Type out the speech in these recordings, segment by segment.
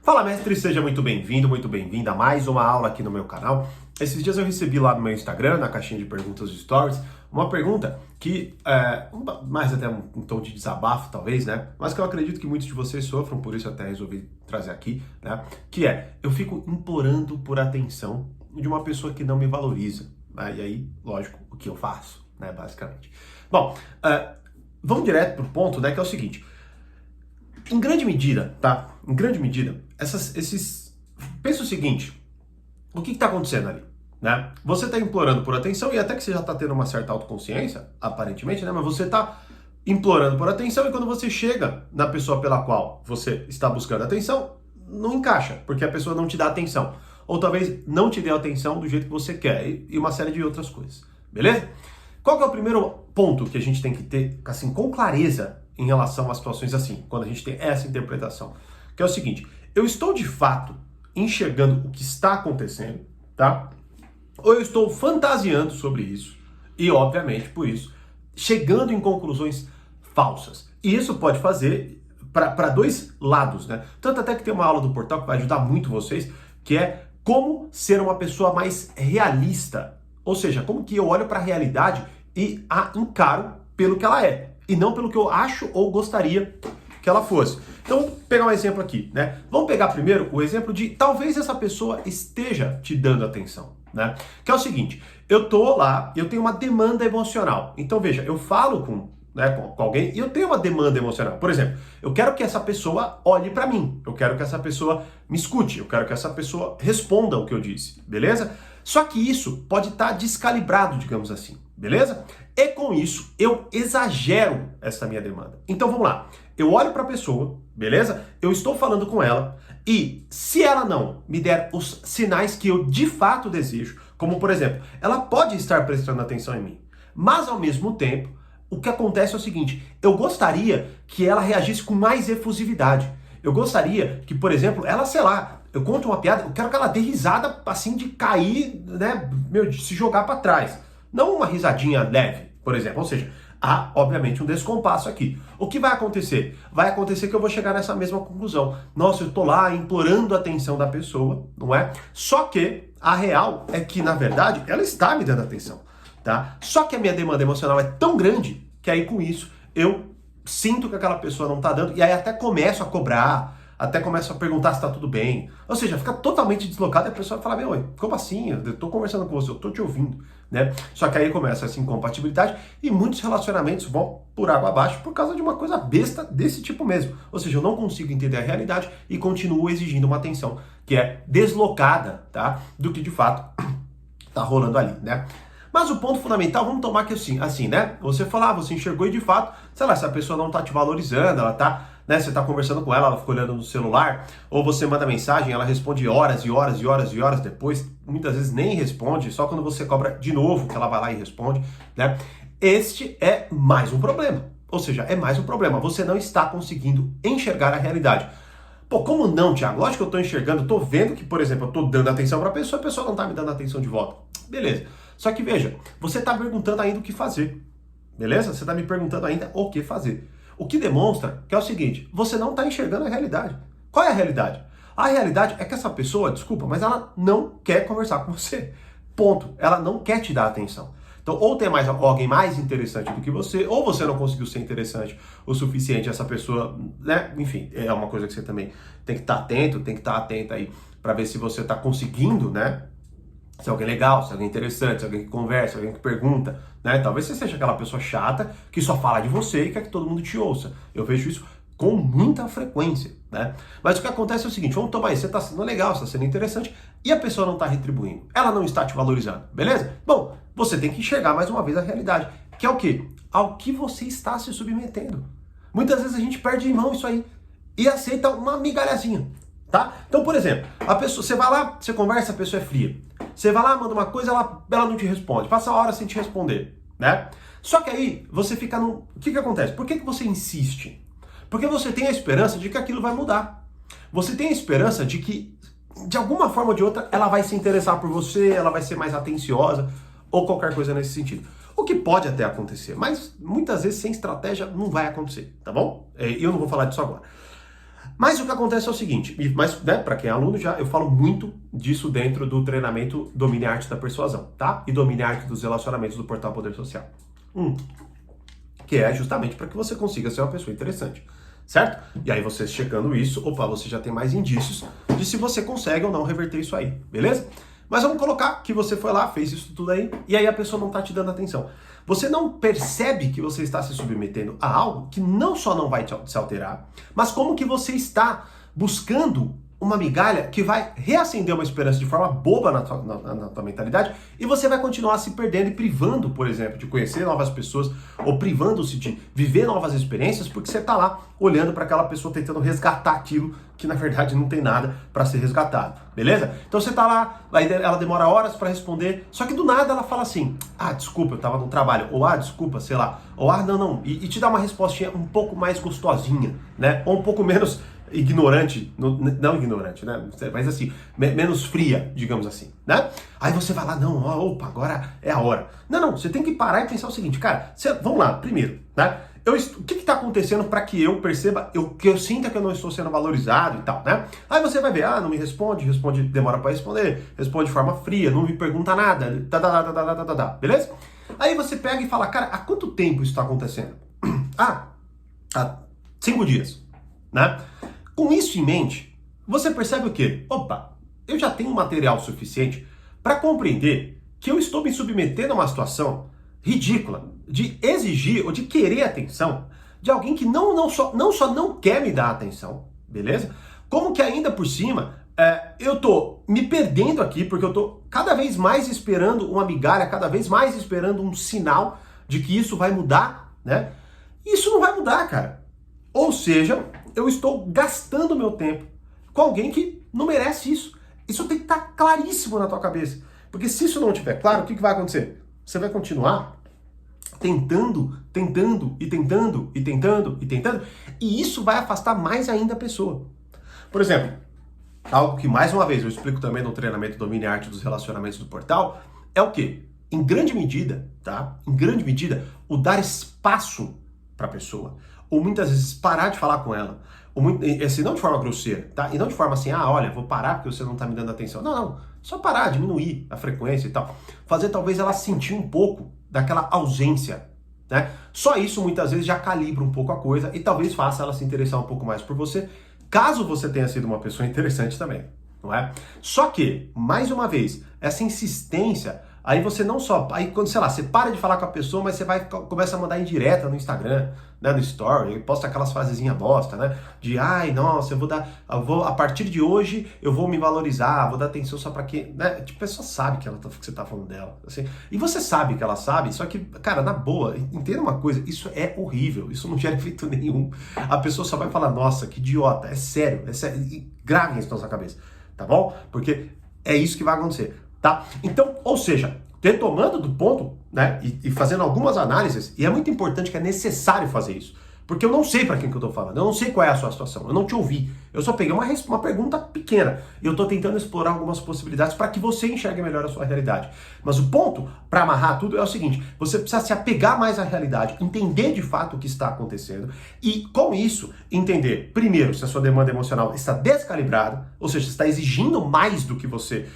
Fala, mestre, seja muito bem-vindo, muito bem-vinda a mais uma aula aqui no meu canal. Esses dias eu recebi lá no meu Instagram, na caixinha de perguntas de stories, uma pergunta que, mais até um tom de desabafo talvez, né? Mas que eu acredito que muitos de vocês sofram, por isso eu até resolvi trazer aqui, né? Que é, eu fico implorando por atenção de uma pessoa que não me valoriza, né? E aí, lógico, o que eu faço, né? Basicamente. Bom, vamos direto pro ponto, né? Que é o seguinte. Em grande medida, tá? Em grande medida, pensa o seguinte, o que está acontecendo ali, né? Você está implorando por atenção e até que você já está tendo uma certa autoconsciência, aparentemente, né? Mas você está implorando por atenção e quando você chega na pessoa pela qual você está buscando atenção, não encaixa, porque a pessoa não te dá atenção. Ou talvez não te dê atenção do jeito que você quer e uma série de outras coisas, beleza? Qual que é o primeiro ponto que a gente tem que ter, assim, com clareza em relação a situações assim, quando a gente tem essa interpretação? Que é o seguinte, eu estou de fato enxergando o que está acontecendo, tá? Ou eu estou fantasiando sobre isso e, obviamente, por isso, chegando em conclusões falsas. E isso pode fazer para dois lados, né? Tanto até que tem uma aula do portal que vai ajudar muito vocês, que é como ser uma pessoa mais realista. Ou seja, como que eu olho para a realidade e a encaro pelo que ela é, e não pelo que eu acho ou gostaria que ela fosse. Então, vamos pegar um exemplo aqui, né? Vamos pegar primeiro o exemplo de talvez essa pessoa esteja te dando atenção, né? Que é o seguinte, eu tô lá, eu tenho uma demanda emocional. Então, veja, eu falo com alguém e eu tenho uma demanda emocional. Por exemplo, eu quero que essa pessoa olhe para mim, eu quero que essa pessoa me escute, eu quero que essa pessoa responda o que eu disse, beleza? Só que isso pode estar descalibrado, digamos assim, beleza? E com isso, eu exagero essa minha demanda. Então vamos lá, eu olho para a pessoa, beleza? Eu estou falando com ela e se ela não me der os sinais que eu de fato desejo, como por exemplo, ela pode estar prestando atenção em mim, mas ao mesmo tempo, o que acontece é o seguinte, eu gostaria que ela reagisse com mais efusividade. Eu gostaria que, por exemplo, ela, sei lá, eu conto uma piada, eu quero que ela dê risada assim de cair, né, de se jogar para trás. Não uma risadinha leve, por exemplo. Ou seja, há, obviamente, um descompasso aqui. O que vai acontecer? Vai acontecer que eu vou chegar nessa mesma conclusão. Nossa, eu tô lá implorando a atenção da pessoa, não é? Só que a real é que, na verdade, ela está me dando atenção, tá? Só que a minha demanda emocional é tão grande que aí, com isso, eu sinto que aquela pessoa não tá dando e aí até começo a cobrar, até começo a perguntar se tá tudo bem. Ou seja, fica totalmente deslocado e a pessoa fala, meu, como assim? Eu tô conversando com você, eu tô te ouvindo, né? Só que aí começa essa incompatibilidade e muitos relacionamentos vão por água abaixo por causa de uma coisa besta desse tipo mesmo. Ou seja, eu não consigo entender a realidade e continuo exigindo uma atenção que é deslocada, tá? Do que de fato tá rolando ali, né? Mas o ponto fundamental, vamos tomar que assim, né? Você falar, você enxergou e de fato, sei lá, se a pessoa não tá te valorizando, ela tá, né? Você tá conversando com ela fica olhando no celular, ou você manda mensagem, ela responde horas e horas e horas e horas depois, muitas vezes nem responde, só quando você cobra de novo que ela vai lá e responde, né? Este é mais um problema. Ou seja, é mais um problema. Você não está conseguindo enxergar a realidade. Pô, como não, Thiago? Lógico que eu tô enxergando, tô vendo que, por exemplo, eu tô dando atenção pra pessoa, a pessoa não tá me dando atenção de volta. Beleza. Só que veja, você está perguntando ainda o que fazer, beleza? Você está me perguntando ainda o que fazer. O que demonstra que é o seguinte, você não está enxergando a realidade. Qual é a realidade? A realidade é que essa pessoa, desculpa, mas ela não quer conversar com você. Ponto. Ela não quer te dar atenção. Então, ou tem alguém mais interessante do que você, ou você não conseguiu ser interessante o suficiente, essa pessoa, né? Enfim, é uma coisa que você também tem que estar atento, tem que estar atenta aí para ver se você está conseguindo, né? Se é alguém legal, se é alguém interessante, se é alguém que conversa, se é alguém que pergunta, né? Talvez você seja aquela pessoa chata que só fala de você e quer que todo mundo te ouça. Eu vejo isso com muita frequência, né? Mas o que acontece é o seguinte, vamos tomar isso, você está sendo legal, você está sendo interessante e a pessoa não está retribuindo, ela não está te valorizando, beleza? Bom, você tem que enxergar mais uma vez a realidade, que é o quê? Ao que você está se submetendo. Muitas vezes a gente perde de mão isso aí e aceita uma migalhazinha. Tá? Então, por exemplo, a pessoa, você vai lá, você conversa, a pessoa é fria. Você vai lá, manda uma coisa, ela não te responde. Passa a hora sem te responder, né? Só que aí você fica no... O que acontece? Por que você insiste? Porque você tem a esperança de que aquilo vai mudar. Você tem a esperança de que, de alguma forma ou de outra, ela vai se interessar por você, ela vai ser mais atenciosa, ou qualquer coisa nesse sentido. O que pode até acontecer, mas muitas vezes sem estratégia não vai acontecer, tá bom? Eu não vou falar disso agora. Mas o que acontece é o seguinte, mas né, para quem é aluno já, eu falo muito disso dentro do treinamento Domine a Arte da Persuasão, tá? E Domine a Arte dos Relacionamentos do Portal Poder Social. Que é justamente para que você consiga ser uma pessoa interessante, certo? E aí você checando isso, opa, você já tem mais indícios de se você consegue ou não reverter isso aí, beleza? Mas vamos colocar que você foi lá, fez isso tudo aí, e aí a pessoa não tá te dando atenção. Você não percebe que você está se submetendo a algo que não só não vai te alterar, mas como que você está buscando uma migalha que vai reacender uma esperança de forma boba na tua mentalidade e você vai continuar se perdendo e privando, por exemplo, de conhecer novas pessoas ou privando-se de viver novas experiências porque você está lá olhando para aquela pessoa tentando resgatar aquilo que na verdade não tem nada para ser resgatado, beleza? Então você está lá, aí ela demora horas para responder, só que do nada ela fala assim, desculpa, eu estava no trabalho, ou desculpa, sei lá, ou não, e te dá uma respostinha um pouco mais gostosinha, né? Ou um pouco menos ignorante, não ignorante, né? Mas assim, menos fria, digamos assim, né? Aí você vai lá, não, opa, agora é a hora. Não, você tem que parar e pensar o seguinte, cara, vamos lá, primeiro, né? O que está acontecendo para que eu perceba, que eu sinta que eu não estou sendo valorizado e tal, né? Aí você vai ver, não me responde, demora para responder, responde de forma fria, não me pergunta nada, beleza? Aí você pega e fala, cara, há quanto tempo isso está acontecendo? Há 5 dias, né? Com isso em mente, você percebe o quê? Opa, eu já tenho material suficiente para compreender que eu estou me submetendo a uma situação ridícula de exigir ou de querer atenção de alguém que não só não quer me dar atenção, beleza? Como que ainda por cima eu tô me perdendo aqui porque eu tô cada vez mais esperando uma migalha, cada vez mais esperando um sinal de que isso vai mudar, né? Isso não vai mudar, cara. Ou seja, eu estou gastando meu tempo com alguém que não merece isso. Isso tem que estar claríssimo na tua cabeça. Porque se isso não estiver claro, o que vai acontecer? Você vai continuar tentando, e isso vai afastar mais ainda a pessoa. Por exemplo, algo que mais uma vez eu explico também no treinamento Domine a Arte dos Relacionamentos do Portal, é o quê? Em grande medida, tá? Em grande medida, o dar espaço para a pessoa. Ou muitas vezes parar de falar com ela. Assim, não de forma grosseira, tá? E não de forma assim, olha, vou parar porque você não tá me dando atenção. Não. Só parar, diminuir a frequência e tal. Fazer talvez ela sentir um pouco daquela ausência, né? Só isso muitas vezes já calibra um pouco a coisa e talvez faça ela se interessar um pouco mais por você, caso você tenha sido uma pessoa interessante também, não é? Só que, mais uma vez, essa insistência... Aí você não só... Aí quando, sei lá, você para de falar com a pessoa, mas você começa a mandar indireta no Instagram, né, no story, posta aquelas frasezinhas bosta, né? De, nossa, a partir de hoje eu vou me valorizar, vou dar atenção só pra quê, né? Tipo, a pessoa sabe que você tá falando dela, assim. E você sabe que ela sabe, só que, cara, na boa, entenda uma coisa, isso é horrível, isso não gera efeito nenhum. A pessoa só vai falar, nossa, que idiota, é sério, e gravem isso na sua cabeça, tá bom? Porque é isso que vai acontecer. Tá? Então, ou seja, retomando do ponto, né, e fazendo algumas análises, e é muito importante que é necessário fazer isso, porque eu não sei para quem que eu tô falando, eu não sei qual é a sua situação, eu não te ouvi, eu só peguei uma pergunta pequena, e eu tô tentando explorar algumas possibilidades para que você enxergue melhor a sua realidade. Mas o ponto para amarrar tudo é o seguinte, você precisa se apegar mais à realidade, entender de fato o que está acontecendo, e com isso, entender, primeiro, se a sua demanda emocional está descalibrada, ou seja, está exigindo mais do que você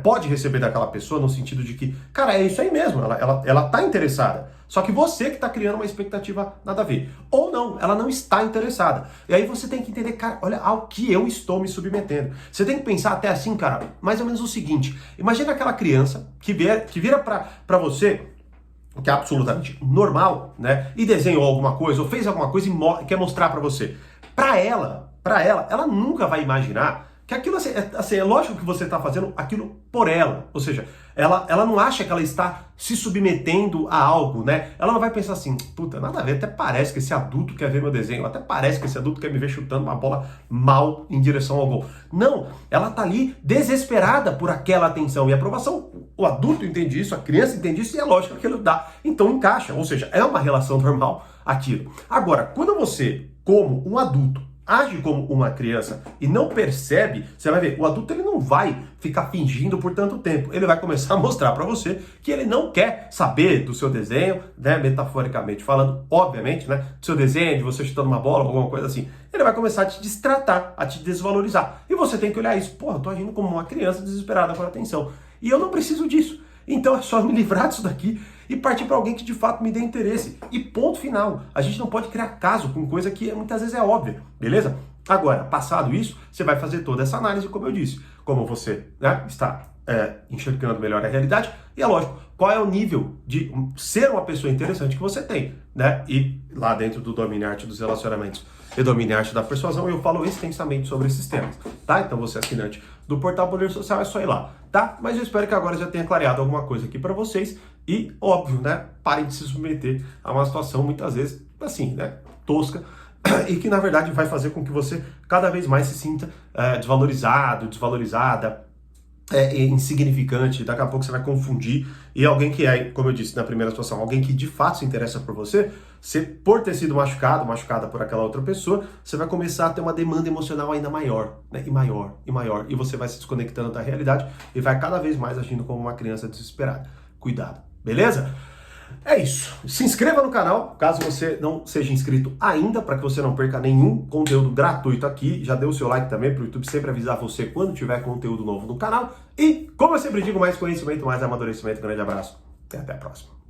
pode receber daquela pessoa, no sentido de que, cara, é isso aí mesmo, ela tá interessada. Só que você que tá criando uma expectativa nada a ver. Ou não, ela não está interessada. E aí você tem que entender, cara, olha ao que eu estou me submetendo. Você tem que pensar até assim, cara, mais ou menos o seguinte. Imagina aquela criança que vira pra você, que é absolutamente normal, né? E desenhou alguma coisa, ou fez alguma coisa e quer mostrar pra você. Pra ela nunca vai imaginar que aquilo, assim, é lógico que você está fazendo aquilo por ela. Ou seja, ela não acha que ela está se submetendo a algo, né? Ela não vai pensar assim, puta, nada a ver, até parece que esse adulto quer ver meu desenho, até parece que esse adulto quer me ver chutando uma bola mal em direção ao gol. Não, ela tá ali desesperada por aquela atenção e aprovação. O adulto entende isso, a criança entende isso e é lógico que ele dá. Então encaixa, ou seja, é uma relação normal aquilo. Agora, quando você, como um adulto, age como uma criança e não percebe, você vai ver, o adulto ele não vai ficar fingindo por tanto tempo. Ele vai começar a mostrar para você que ele não quer saber do seu desenho, né, metaforicamente falando, obviamente, né, do seu desenho, de você chutando uma bola, alguma coisa assim. Ele vai começar a te destratar, a te desvalorizar. E você tem que olhar isso. Porra, eu tô agindo como uma criança desesperada por atenção. E eu não preciso disso. Então é só me livrar disso daqui e partir para alguém que de fato me dê interesse. E ponto final. A gente não pode criar caso com coisa que muitas vezes é óbvia, beleza? Agora, passado isso, você vai fazer toda essa análise, como eu disse. Como você, né, está enxergando melhor a realidade. E é lógico, qual é o nível de ser uma pessoa interessante que você tem, né? E lá dentro do Domine a Arte dos Relacionamentos e Domine a Arte da Persuasão, eu falo extensamente sobre esses temas, tá? Então você é assinante do Portal Poder Social, é só ir lá, tá? Mas eu espero que agora já tenha clareado alguma coisa aqui para vocês e, óbvio, né? Parem de se submeter a uma situação muitas vezes, assim, né? Tosca, e que na verdade vai fazer com que você cada vez mais se sinta desvalorizado, desvalorizada, insignificante. Daqui a pouco você vai confundir, e alguém que é, como eu disse na primeira situação, alguém que de fato se interessa por você, por ter sido machucada por aquela outra pessoa, você vai começar a ter uma demanda emocional ainda maior, né? E maior, e maior, e você vai se desconectando da realidade e vai cada vez mais agindo como uma criança desesperada. Cuidado, beleza? É isso. Se inscreva no canal, caso você não seja inscrito ainda, para que você não perca nenhum conteúdo gratuito aqui. Já deu o seu like também para o YouTube sempre avisar você quando tiver conteúdo novo no canal. E, como eu sempre digo, mais conhecimento, mais amadurecimento. Grande abraço e até a próxima.